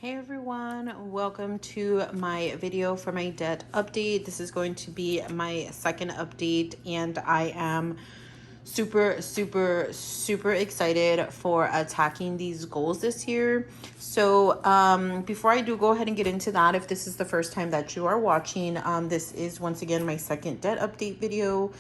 Hey everyone, welcome to my video for my debt update. This is going to be my second update and I am super excited for attacking these goals this year. So before I do go ahead and get into that, if this is the first time that you are watching, this is once again my second debt update video.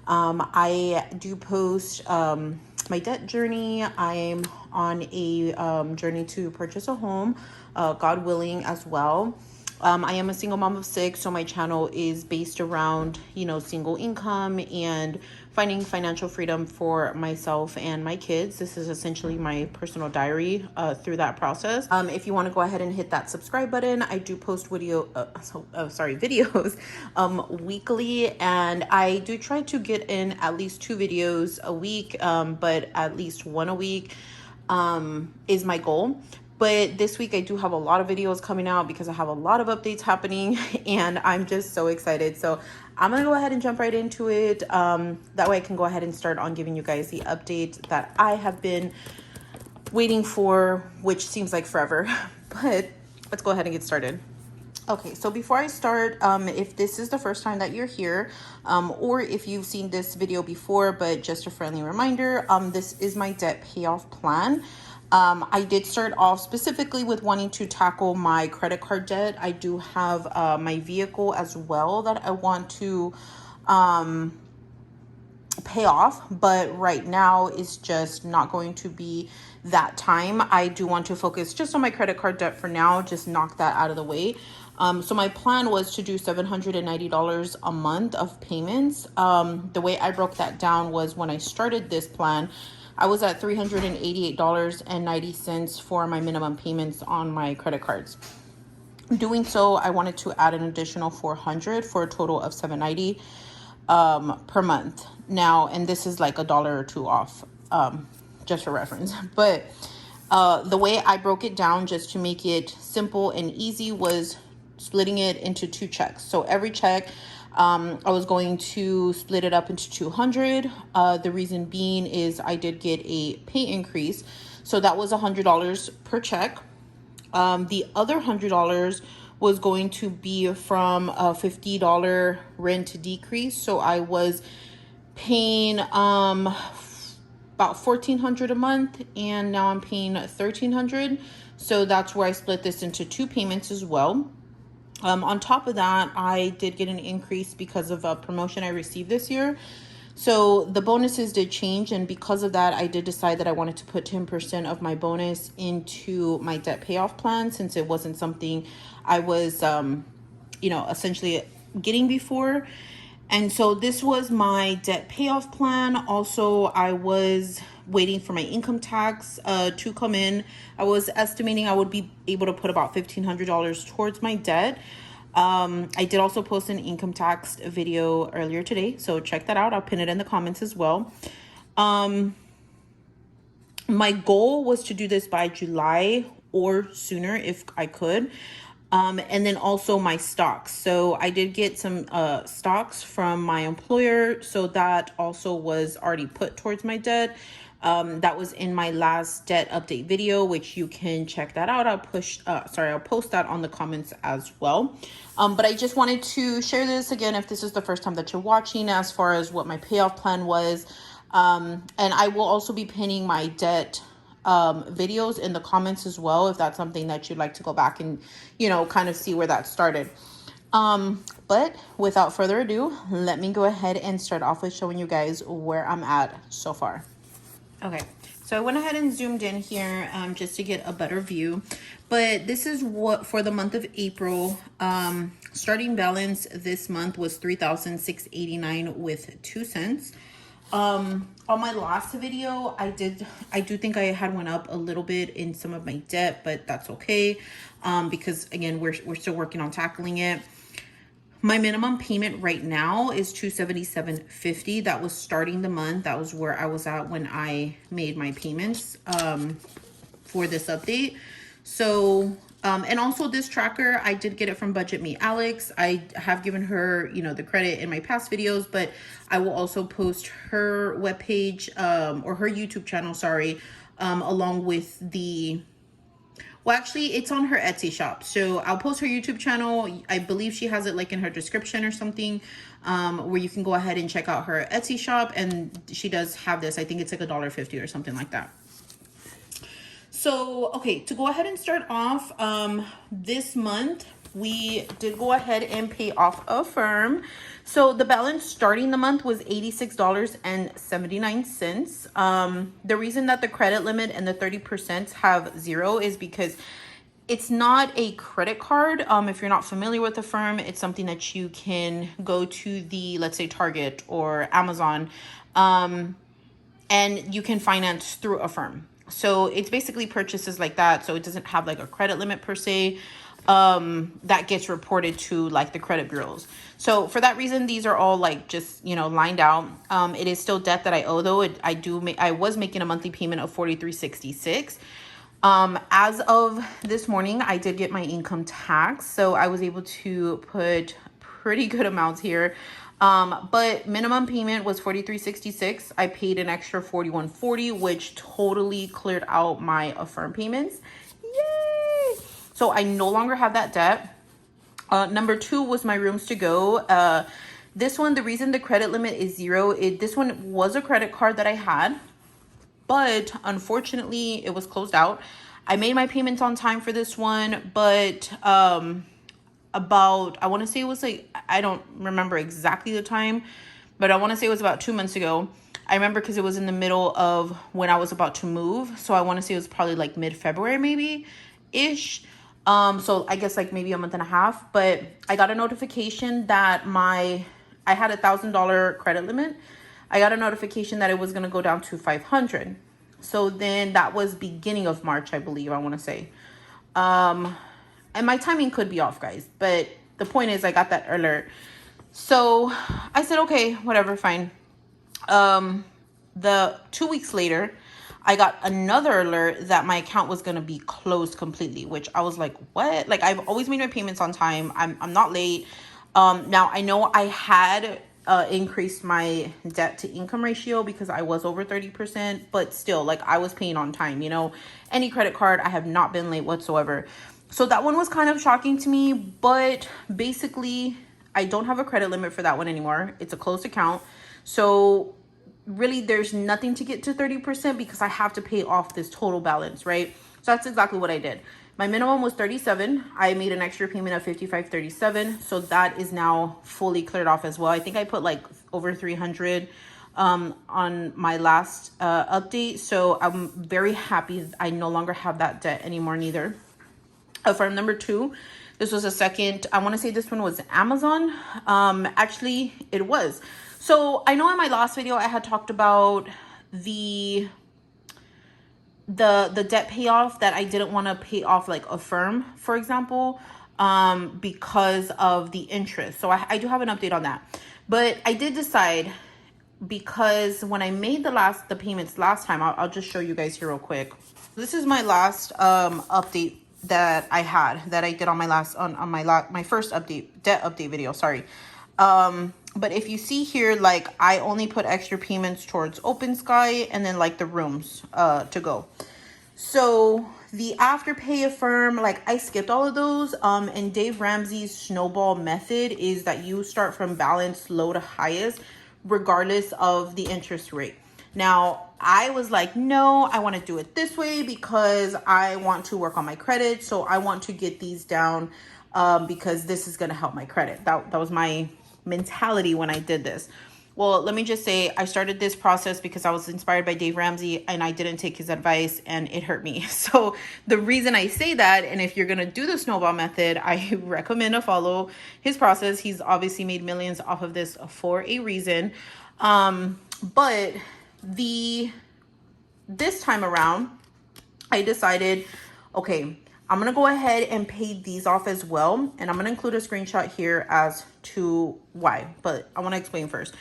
I do post my debt journey. I'm on a journey to purchase a home, God willing, as well. I am a single mom of 6, so my channel is based around, single income and finding financial freedom for myself and my kids. This is essentially my personal diary through that process. If you want to go ahead and hit that subscribe button, I do post videos weekly, and I do try to get in at least 2 videos a week, but at least 1 a week is my goal. But this week I do have a lot of videos coming out because I have a lot of updates happening and I'm just so excited. So I'm gonna go ahead and jump right into it. That way I can go ahead and start on giving you guys the update that I have been waiting for, which seems like forever, but let's go ahead and get started. Okay, so before I start, if this is the first time that you're here, or if you've seen this video before, but just a friendly reminder, this is my debt payoff plan. I did start off specifically with wanting to tackle my credit card debt. I do have my vehicle as well that I want to pay off, but right now is just not going to be that time. I do want to focus just on my credit card debt for now, just knock that out of the way. So my plan was to do $790 a month of payments. The way I broke that down was when I started this plan, I was at $388.90 for my minimum payments on my credit cards. Doing so, I wanted to add an additional $400 for a total of $790 per month. Now, and this is like $1 or $2 off, just for reference. But the way I broke it down just to make it simple and easy was splitting it into 2 checks. So every check, I was going to split it up into 200. The reason being is I did get a pay increase. So that was $100 per check. The other $100 was going to be from a $50 rent decrease. So I was paying about $1,400 a month, and now I'm paying $1,300. So that's where I split this into 2 payments as well. On top of that, I did get an increase because of a promotion I received this year. So the bonuses did change, and because of that, I did decide that I wanted to put 10% of my bonus into my debt payoff plan, since it wasn't something I was, essentially getting before. And so this was my debt payoff plan. Also, I was waiting for my income tax to come in. I was estimating I would be able to put about $1,500 towards my debt. I did also post an income tax video earlier today, so check that out. I'll pin it in the comments as well. My goal was to do this by July or sooner if I could. And then also my stocks. So I did get some stocks from my employer. So that also was already put towards my debt. That was in my last debt update video, which you can check that out. I'll post that on the comments as well. But I just wanted to share this again, if this is the first time that you're watching, as far as what my payoff plan was. And I will also be pinning my debt videos in the comments as well, if that's something that you'd like to go back and, kind of see where that started. But without further ado, let me go ahead and start off with showing you guys where I'm at so far. Okay, so I went ahead and zoomed in here just to get a better view, but this is what for the month of April. Starting balance this month was $3,689 with 2 cents. On my last video, I do think I had went up a little bit in some of my debt, but that's okay, because again, we're still working on tackling it. My minimum payment right now is $277.50. That was starting the month. That was where I was at when I made my payments for this update. So, and also this tracker, I did get it from Budget Me Alex. I have given her, the credit in my past videos, but I will also post her webpage or her YouTube channel, along with the Well, actually, it's on her Etsy shop. So I'll post her YouTube channel. I believe she has it like in her description or something, where you can go ahead and check out her Etsy shop. And she does have this. I think it's like $1.50 or something like that. So, okay, to go ahead and start off, this month, we did go ahead and pay off Affirm. So the balance starting the month was $86.79. The reason that the credit limit and the 30% have zero is because it's not a credit card. If you're not familiar with Affirm, it's something that you can go to the, let's say, Target or Amazon, and you can finance through Affirm. So it's basically purchases like that. So it doesn't have like a credit limit per se, that gets reported to like the credit bureaus. So for that reason, these are all like just, you know, lined out. It is still debt that I owe though. I was making a monthly payment of $43.66. As of this morning, I did get my income tax. So I was able to put pretty good amounts here. But minimum payment was $43.66. I paid an extra $41.40, which totally cleared out my Affirm payments. Yay! So I no longer have that debt. Number two was my rooms to go. This one, the reason the credit limit is zero, this one was a credit card that I had, but unfortunately it was closed out. I made my payments on time for this one, but about, I want to say it was like, I don't remember exactly the time, but I want to say it was about 2 months ago. I remember because it was in the middle of when I was about to move. So I want to say it was probably like mid-February maybe ish. So I guess like maybe a month and a half, but I got a notification that I had $1,000 credit limit. I got a notification that it was going to go down to 500. So then that was beginning of March, I believe, I want to say. And my timing could be off, guys, but the point is I got that alert. So I said, okay, whatever, fine. The 2 weeks later, I got another alert that my account was going to be closed completely, which I was like, what? Like, I've always made my payments on time. I'm not late. Now I know I had increased my debt to income ratio because I was over 30%, but still, like, I was paying on time, you know. Any credit card, I have not been late whatsoever. So that one was kind of shocking to me, but basically I don't have a credit limit for that one anymore. It's a closed account. So really there's nothing to get to 30% because I have to pay off this total balance, right? So that's exactly what I did. My minimum was 37. I made an extra payment of 55.37. So that is now fully cleared off as well. I think I put like over 300 on my last update. So I'm very happy I no longer have that debt anymore neither. Affirm number two, this was a second, I want to say this one was Amazon. Actually it was. So I know in my last video I had talked about the debt payoff that I didn't want to pay off like Affirm, for example, because of the interest. So I do have an update on that, but I did decide, because when I made the payments last time, I'll just show you guys here real quick. This is my last update that I had, that I did on my last, on my first debt update video, sorry. But if you see here, like, I only put extra payments towards Open Sky and then like the rooms to go. So the Afterpay Affirm, like, I skipped all of those. And Dave Ramsey's Snowball method is that you start from balance low to highest regardless of the interest rate. Now, I was like, no, I want to do it this way because I want to work on my credit. So I want to get these down because this is going to help my credit. That was my mentality when I did this. Well, let me just say, I started this process because I was inspired by Dave Ramsey and I didn't take his advice and it hurt me. So the reason I say that, and if you're going to do the Snowball method, I recommend to follow his process. He's obviously made millions off of this for a reason. But this time around, I decided, okay, I'm going to go ahead and pay these off as well. And I'm going to include a screenshot here as to why, but I want to explain first.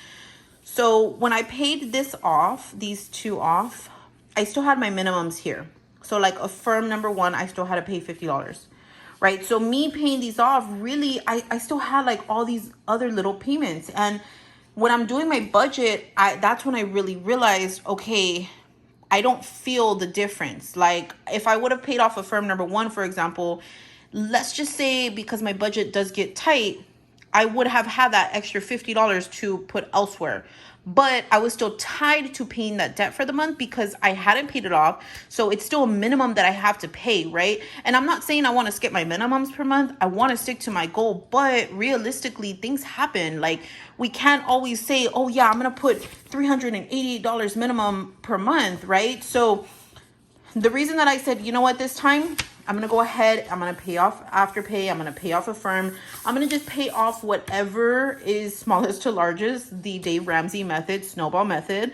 So when I paid this off, these two off, I still had my minimums here. So like Affirm number one, I still had to pay $50, right? So me paying these off, really, I still had like all these other little payments. And when I'm doing my budget, that's when I really realized, okay, I don't feel the difference. Like if I would have paid off Affirm number one, for example, let's just say because my budget does get tight, I would have had that extra $50 to put elsewhere. But I was still tied to paying that debt for the month because I hadn't paid it off. So it's still a minimum that I have to pay, right? And I'm not saying I want to skip my minimums per month. I want to stick to my goal. But realistically, things happen. Like we can't always say, oh yeah, I'm going to put $388 minimum per month, right? So the reason that I said, you know what, this time I'm going to go ahead, I'm going to pay off Afterpay, I'm going to pay off Affirm, I'm going to just pay off whatever is smallest to largest, the Dave Ramsey method, Snowball method.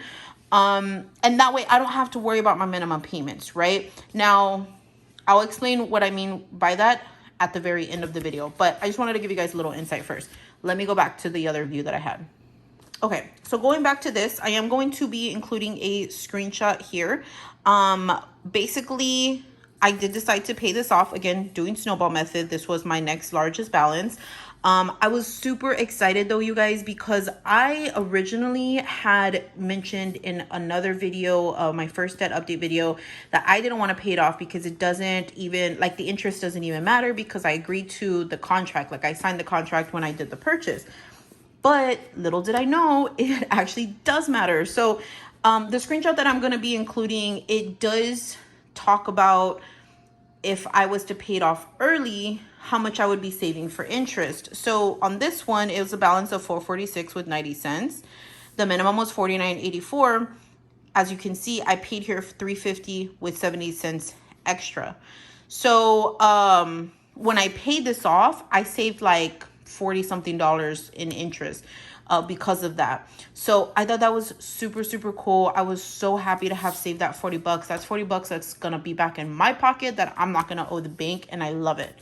And that way I don't have to worry about my minimum payments, right? Now, I'll explain what I mean by that at the very end of the video, but I just wanted to give you guys a little insight first. Let me go back to the other view that I had. Okay, so going back to this, I am going to be including a screenshot here. Basically, I did decide to pay this off. Again, doing Snowball method. This was my next largest balance. I was super excited though, you guys, because I originally had mentioned in another video, my first debt update video, that I didn't want to pay it off because it doesn't even, like the interest doesn't even matter because I agreed to the contract. Like I signed the contract when I did the purchase. But little did I know, it actually does matter. So the screenshot that I'm going to be including, it does talk about if I was to pay it off early, how much I would be saving for interest. So on this one, it was a balance of $446 with 90 cents. The minimum was $49.84. As you can see, I paid here $350 with 70 cents extra. So when I paid this off, I saved like 40 something dollars in interest because of that. So I thought that was super, super cool. I was so happy to have saved that 40 bucks. That's 40 bucks that's gonna be back in my pocket that I'm not gonna owe the bank, and I love it.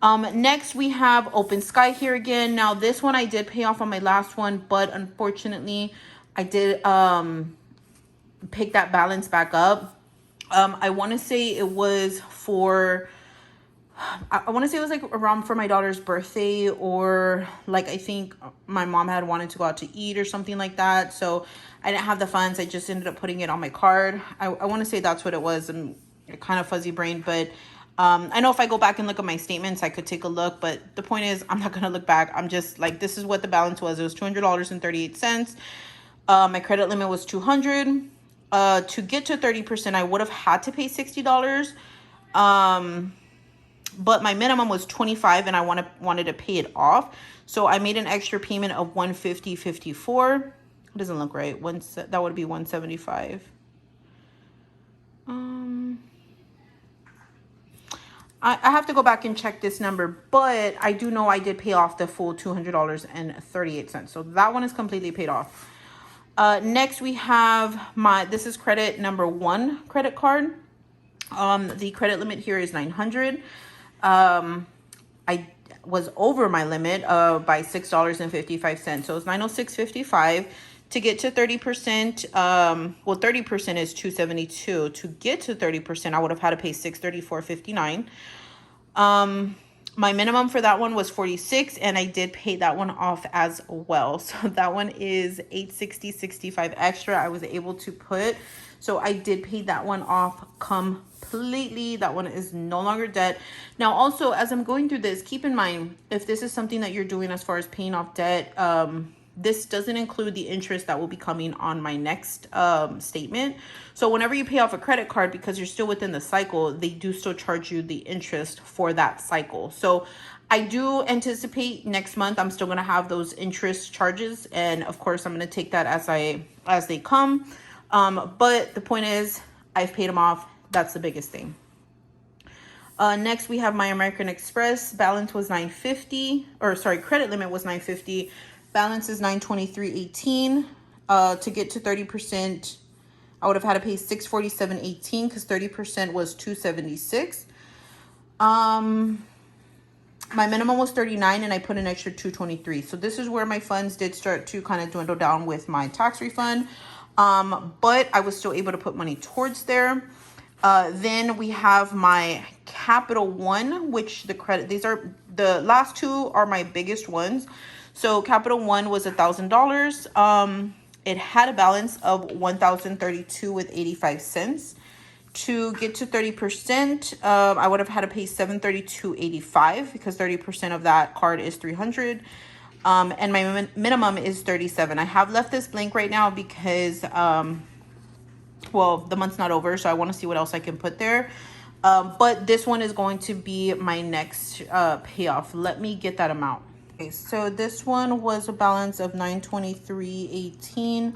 Next we have Open Sky here again. Now this one I did pay off on my last one, but unfortunately I did pick that balance back up. I want to say it was for I want to say it was like around for my daughter's birthday, or like I think my mom had wanted to go out to eat or something like that. So I didn't have the funds. I just ended up putting it on my card. I want to say that's what it was. I'm kind of fuzzy brain, but I know if I go back and look at my statements, I could take a look. But the point is, I'm not going to look back. I'm just like, this is what the balance was. It was $200.38. My credit limit was $200. To get to 30%, I would have had to pay $60. But my minimum was $25 and I wanted to pay it off. So I made an extra payment of $150.54. It doesn't look right. That would be $175. I have to go back and check this number, but I do know I did pay off the full $200.38. So that one is completely paid off. Next we have this is credit number one credit card. The credit limit here is $900. I was over my limit by $6.55. So it's $906.55 to get to 30%. Well, 30% is $272. To get to 30%, I would have had to pay $634.59. My minimum for that one was $46, and I did pay that one off as well. So that one is $860.65 extra I was able to put. So I did pay that one off completely. That one is no longer debt. Now, also, as I'm going through this, keep in mind, if this is something that you're doing as far as paying off debt, this doesn't include the interest that will be coming on my next statement. So whenever you pay off a credit card, because you're still within the cycle, they do still charge you the interest for that cycle. So I do anticipate next month I'm still going to have those interest charges. And of course, I'm going to take that as they come. But the point is, I've paid them off. That's the biggest thing. Next, we have my American Express. Balance was $950, or sorry, credit limit was $950. Balance is $923.18. To get to 30%, I would have had to pay $647.18 because 30% was $276. My minimum was $39 and I put an extra $223. So this is where my funds did start to kind of dwindle down with my tax refund. But I was still able to put money towards there. Then we have my Capital One, which these are the last two are my biggest ones. So Capital One was $1,000. it had a balance of $1,032 with 85 cents. To get to 30%, I would have had to pay $732.85 because 30% of that card is $300. And my minimum is $37. I have left this blank right now because, well, the month's not over, so I want to see what else I can put there. But this one is going to be my next payoff. Let me get that amount. Okay, so this one was a balance of $923.18,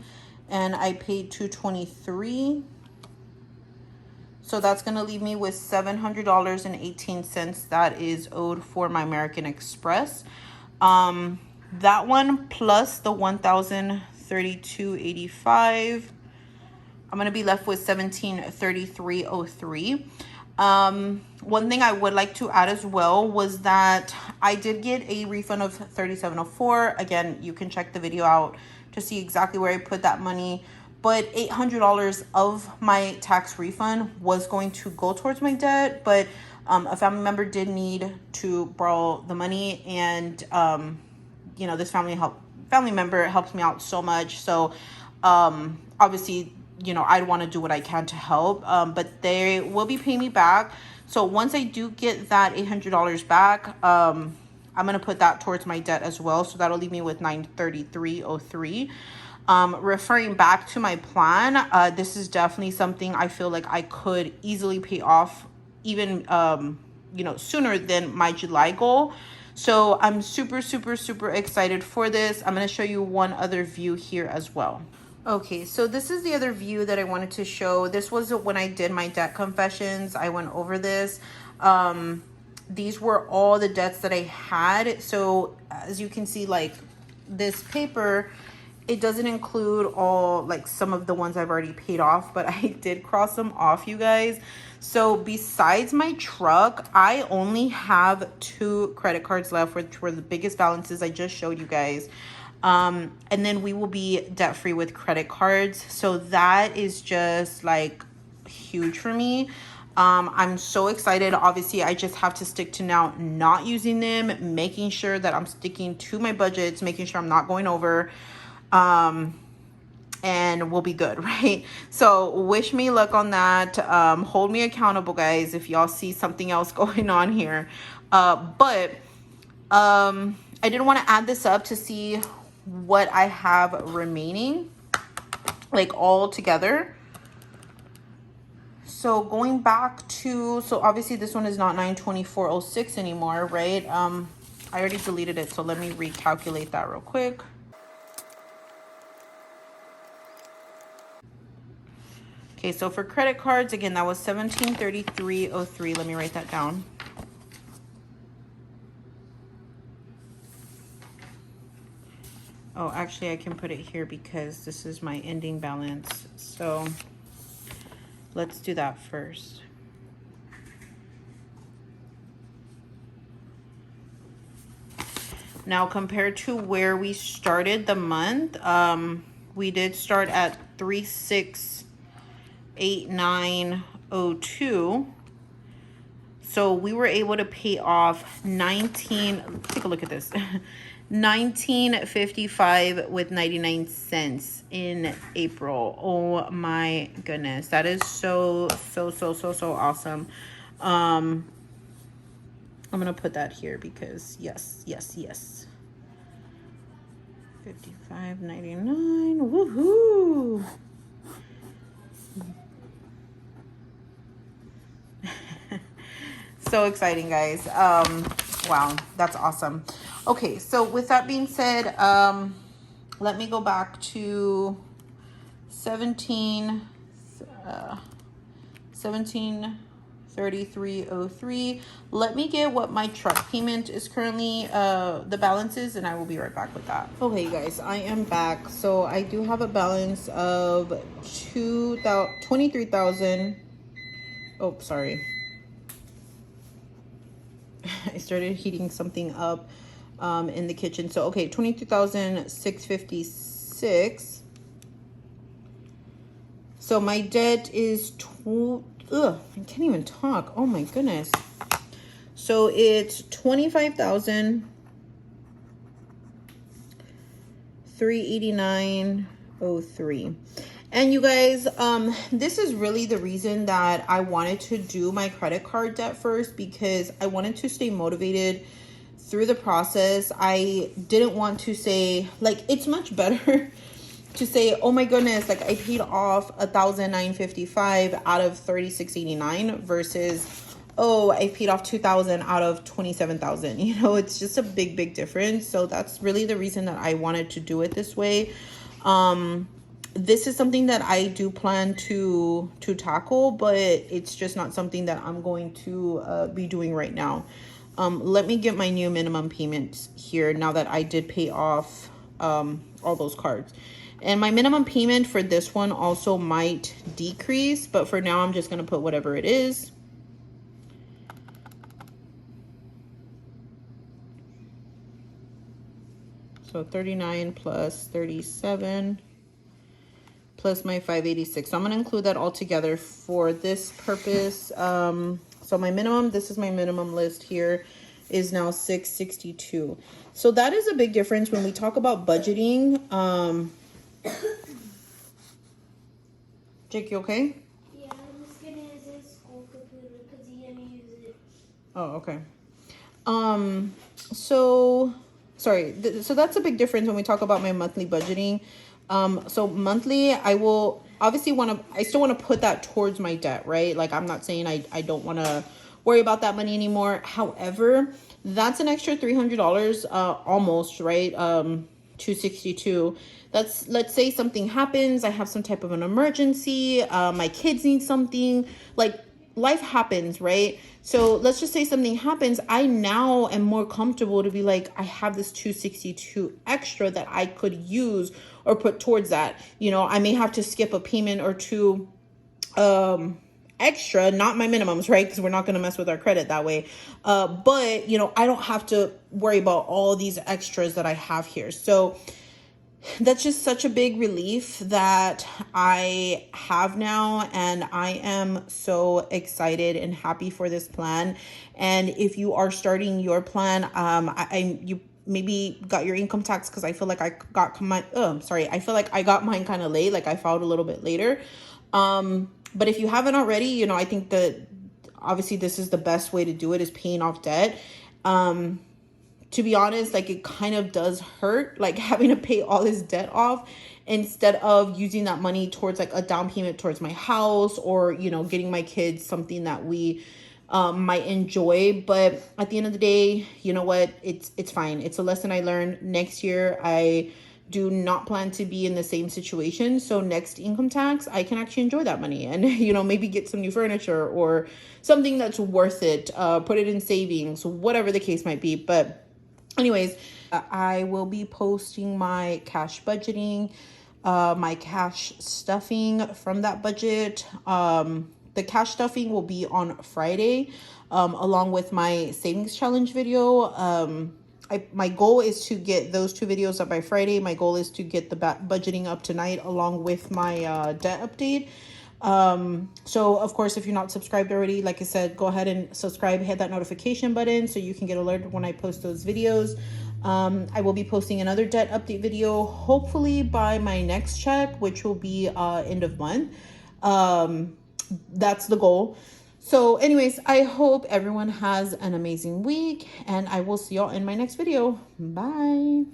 and I paid $223. So that's going to leave me with $700.18 that is owed for my American Express. That one plus the $1,032.85, I'm going to be left with $1,733.03. One thing I would like to add as well was that I did get a refund of $37.04. Again, you can check the video out to see exactly where I put that money. But $800 of my tax refund was going to go towards my debt, but a family member did need to borrow the money, and you know, this family member helps me out so much. So obviously, you know, I'd want to do what I can to help, but they will be paying me back. So once I do get that $800 back, I'm going to put that towards my debt as well. So that'll leave me with $933.03. Referring back to my plan, this is definitely something I feel like I could easily pay off even, you know, sooner than my July goal. So I'm super, super, super excited for this. I'm going to show you one other view here as well. Okay, so this is the other view that I wanted to show. This was when I did my debt confessions. I went over this. These were all the debts that I had. So as you can see, like this paper, it doesn't include all, like some of the ones I've already paid off, but I did cross them off, you guys. So besides my truck, I only have 2 credit cards left, which were the biggest balances I just showed you guys. And then we will be debt free with credit cards. So that is just like huge for me. I'm so excited. Obviously, I just have to stick to now not using them, making sure that I'm sticking to my budgets, making sure I'm not going over. And we'll be good, right? So wish me luck on that. Hold me accountable, guys, if y'all see something else going on here. But I didn't want to add this up to see what I have remaining, like all together. So going back to, so obviously this one is not 924.06 anymore, right? I already deleted it, so let me recalculate that real quick. Okay, so for credit cards, again, that was $1733.03. Let me write that down. Oh, actually, I can put it here because this is my ending balance. So let's do that first. Now, compared to where we started the month, we did start at 3689.02. So we were able to pay off take a look at this. $19.55 with 99 cents in April. Oh my goodness. That is so awesome. I'm going to put that here because yes. $55.99. Woohoo. So exciting, guys. Wow, that's awesome. Okay, so with that being said, let me go back to 1733.03. Let me get what my truck payment is currently, the balance is, and I will be right back with that. Okay, guys, I am back. So I do have a balance of 23,000. Oh, sorry. I started heating something up in the kitchen. So, okay, 22,656. So my debt is, I can't even talk. Oh my goodness. So it's 25,389.02. 03. And you guys, this is really the reason that I wanted to do my credit card debt first, because I wanted to stay motivated through the process. I didn't want to say, like, it's much better to say, oh my goodness, like I paid off $1,955 out of $3,689 versus, oh, I paid off $2,000 out of $27,000. You know, it's just a big difference. So that's really the reason that I wanted to do it this way. This is something that I do plan to tackle, but it's just not something that I'm going to be doing right now. Let me get my new minimum payments here now that I did pay off all those cards. And my minimum payment for this one also might decrease, but for now I'm just going to put whatever it is. So 39 plus 37 plus my 586. So I'm going to include that all together for this purpose. So my minimum, this is my minimum list here, is now 662. So that is a big difference when we talk about budgeting. Jake, you okay? Yeah, I'm just gonna use his school computer because he didn't use it. Oh, okay. So sorry. So that's a big difference when we talk about my monthly budgeting. So monthly, I will obviously I still want to put that towards my debt, right? Like, I'm not saying I don't want to worry about that money anymore. However, that's an extra $300, almost, right? 262. That's, let's say something happens. I have some type of an emergency. My kids need something, like, life happens, right? So let's just say something happens. I now am more comfortable to be like, I have this 262 extra that I could use or put towards that. You know, I may have to skip a payment or two extra, not my minimums, right? Because we're not going to mess with our credit that way. But, you know, I don't have to worry about all these extras that I have here. So that's just such a big relief that I have now, and I am so excited and happy for this plan. And if you are starting your plan, you maybe got your income tax, because I feel like I got I feel like I got mine kind of late, like I filed a little bit later. But if you haven't already, you know, I think that obviously this is the best way to do it, is paying off debt. To be honest, like, it kind of does hurt, like, having to pay all this debt off instead of using that money towards, like, a down payment towards my house, or, you know, getting my kids something that we might enjoy. But at the end of the day, you know what? It's fine. It's a lesson I learned. Next year, I do not plan to be in the same situation. So next income tax, I can actually enjoy that money and, you know, maybe get some new furniture or something that's worth it. Put it in savings, whatever the case might be. But anyways, I will be posting my cash budgeting, my cash stuffing from that budget. The cash stuffing will be on Friday, along with my savings challenge video. My goal is to get those two videos up by Friday. My goal is to get the budgeting up tonight, along with my debt update. So of course, if you're not subscribed already, like I said, go ahead and subscribe, hit that notification button so you can get alerted when I post those videos. I will be posting another debt update video, hopefully by my next check, which will be end of month. That's the goal. So anyways, I hope everyone has an amazing week, and I will see y'all in my next video. Bye.